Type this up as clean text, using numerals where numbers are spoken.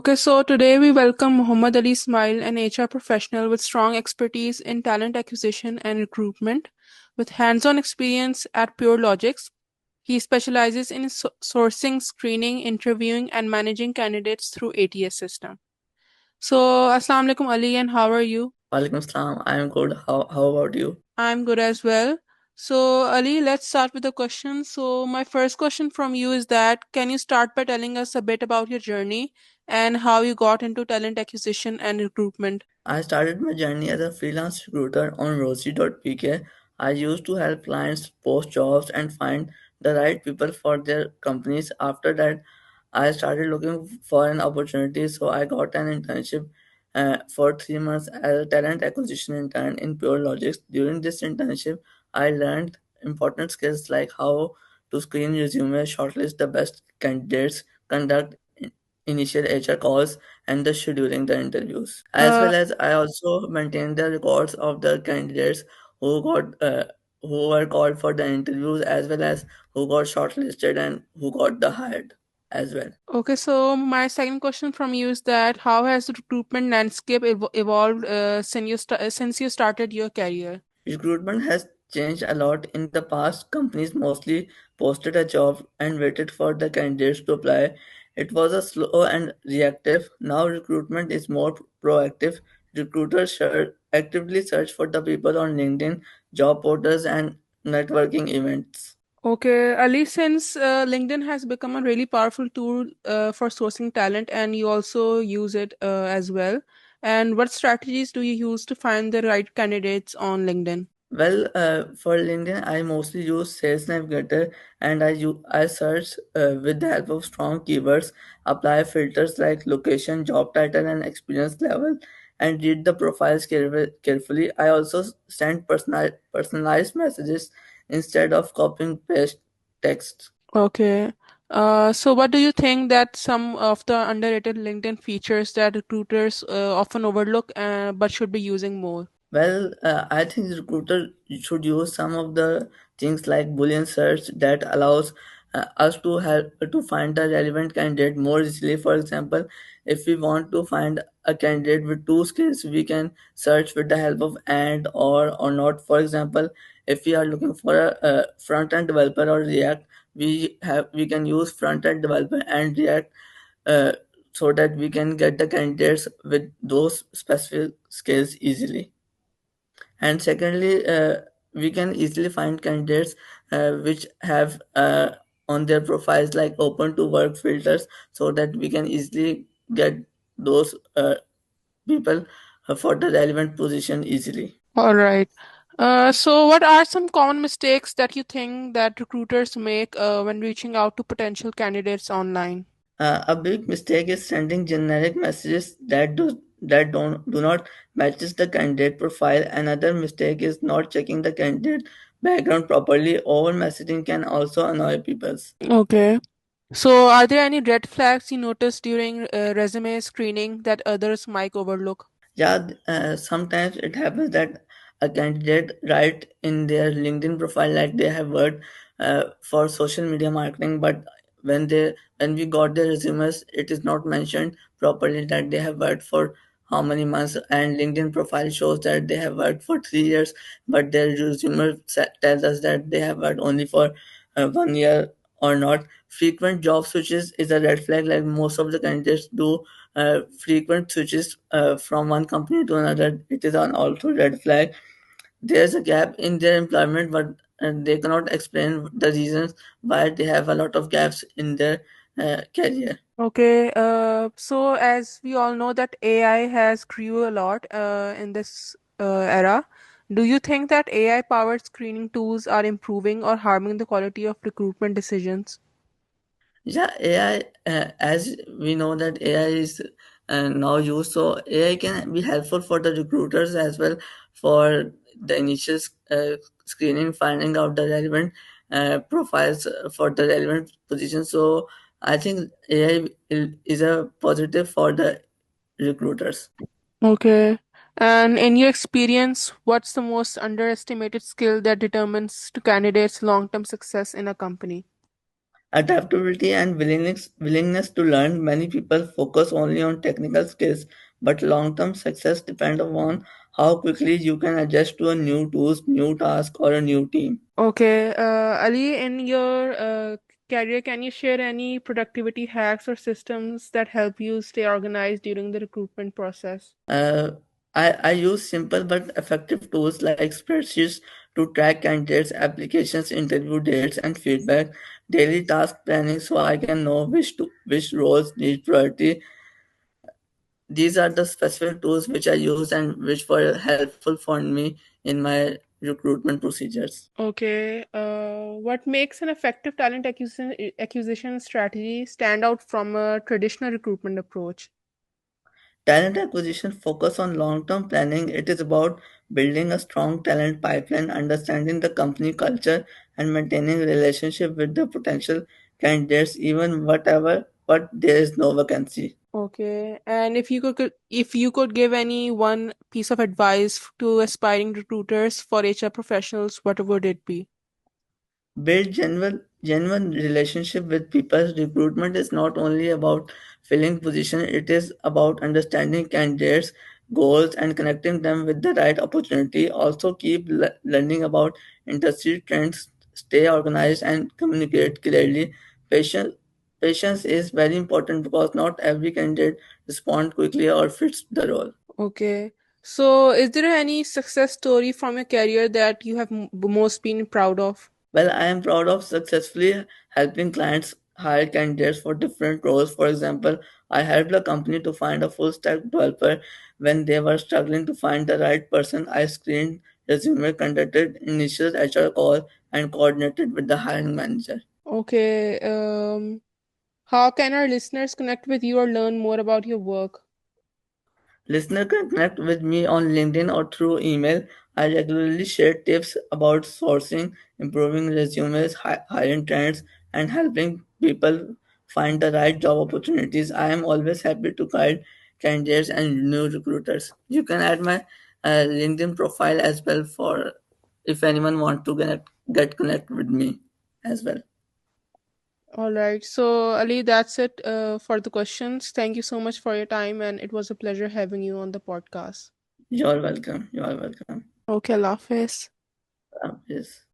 Okay, so today we welcome Muhammad Ali Ismail, an HR professional with strong expertise in talent acquisition and recruitment. With hands on experience at Pure Logics, he specializes in sourcing, screening, interviewing, and managing candidates through ATS system. So, Assalamu alaikum Ali, and how are you? Walaikum salam. I'm good. How about you? I'm good as well. So, Ali, let's start with the question. So, my first question from you is that can you start by telling us a bit about your journey and how you got into talent acquisition and recruitment? I started my journey as a freelance recruiter on Rosie.pk. I used to help clients post jobs and find the right people for their companies. After that, I started looking for an opportunity, so I got an internship for 3 months as a talent acquisition intern in Pure Logics. During this internship, I learned important skills like how to screen resumes, shortlist the best candidates, conduct initial HR calls, and the scheduling the interviews. As Uh, well as I also maintain the records of the candidates who got who were called for the interviews, as well as who got shortlisted and who got the hired as well. okay, so my second question from you is that how has the recruitment landscape evolved since you started your career? Recruitment has changed a lot. In the past, companies mostly posted a job and waited for the candidates to apply. It was a slow and reactive. Now recruitment is more proactive. Recruiters actively search for the people on LinkedIn, job portals, and networking events. Okay, Ali, since LinkedIn has become a really powerful tool for sourcing talent, and you also use it as well. And what strategies do you use to find the right candidates on LinkedIn? Well, for LinkedIn, I mostly use Sales Navigator and I search with the help of strong keywords, apply filters like location, job title, and experience level, and read the profiles carefully. I also send personalized messages instead of copying paste text. Okay. So what do you think that some of the underrated LinkedIn features that recruiters often overlook but should be using more? Well, I think recruiter should use some of the things like Boolean search that allows us to help to find a relevant candidate more easily. For example, if we want to find a candidate with two skills, we can search with the help of and or not. For example, if we are looking for a front end developer or React, we can use front end developer and React uh, so that we can get the candidates with those specific skills easily. And secondly, we can easily find candidates which have on their profiles like open to work filters, so that we can easily get those people for the relevant position easily. All right. So what are some common mistakes that you think that recruiters make when reaching out to potential candidates online? A big mistake is sending generic messages that don't do not matches the candidate profile. Another mistake is not checking the candidate background properly. Over messaging can also annoy people. Okay. So are there any red flags you noticed during resume screening that others might overlook? Yeah, sometimes it happens that a candidate write in their LinkedIn profile like they have worked for social media marketing, but when we got their resumes, it is not mentioned properly that they have worked for how many months, and LinkedIn profile shows that they have worked for 3 years, but their resume tells us that they have worked only for 1 year or not. Frequent job switches is a red flag, like most of the candidates do frequent switches from one company to another. It is an also red flag. There's a gap in their employment, but they cannot explain the reasons why they have a lot of gaps in their career. Okay, so as we all know that AI has grew a lot in this era, do you think that AI powered screening tools are improving or harming the quality of recruitment decisions? Yeah, AI, as we know that AI is now used, so AI can be helpful for the recruiters as well for the initial screening, finding out the relevant profiles for the relevant position. So I think AI is a positive for the recruiters. Okay. And in your experience, what's the most underestimated skill that determines to candidates' long-term success in a company? Adaptability and willingness to learn. Many people focus only on technical skills, but long-term success depends on how quickly you can adjust to a new tools, new task, or a new team. Okay, Ali, in your career, can you share any productivity hacks or systems that help you stay organized during the recruitment process? Uh, I use simple but effective tools like spreadsheets to track candidates, applications, interview dates, and feedback, daily task planning so I can know which roles need priority. These are the specific tools which I use and which were helpful for me in my recruitment procedures. Okay, what makes an effective talent acquisition strategy stand out from a traditional recruitment approach? Talent acquisition focus on long-term planning. It is about building a strong talent pipeline, understanding the company culture, and maintaining relationship with the potential candidates, even what there is no vacancy. Okay, and if you could give any one piece of advice to aspiring recruiters for HR professionals, what would it be? Build genuine relationship with people. Recruitment is not only about filling position, it is about understanding candidates goals and connecting them with the right opportunity. Also keep learning about industry trends, stay organized and communicate clearly. Patience patience is very important because not every candidate respond quickly or fits the role. Okay, so is there any success story from your career that you have most been proud of? Well, I am proud of successfully helping clients hire candidates for different roles. For example, I helped a company to find a full stack developer when they were struggling to find the right person. I screened resume, conducted initial HR call, and coordinated with the hiring manager. Okay, how can our listeners connect with you or learn more about your work? Listener can connect with me on LinkedIn or through email. I regularly share tips about sourcing, improving resumes, hiring trends, and helping people find the right job opportunities. I am always happy to guide candidates and new recruiters. You can add my LinkedIn profile as well for if anyone want to get connect with me as well. All right, so Ali, that's it for the questions. Thank you so much for your time, and it was a pleasure having you on the podcast. You're welcome. You are welcome. Okay, Allah Hafiz. Yes.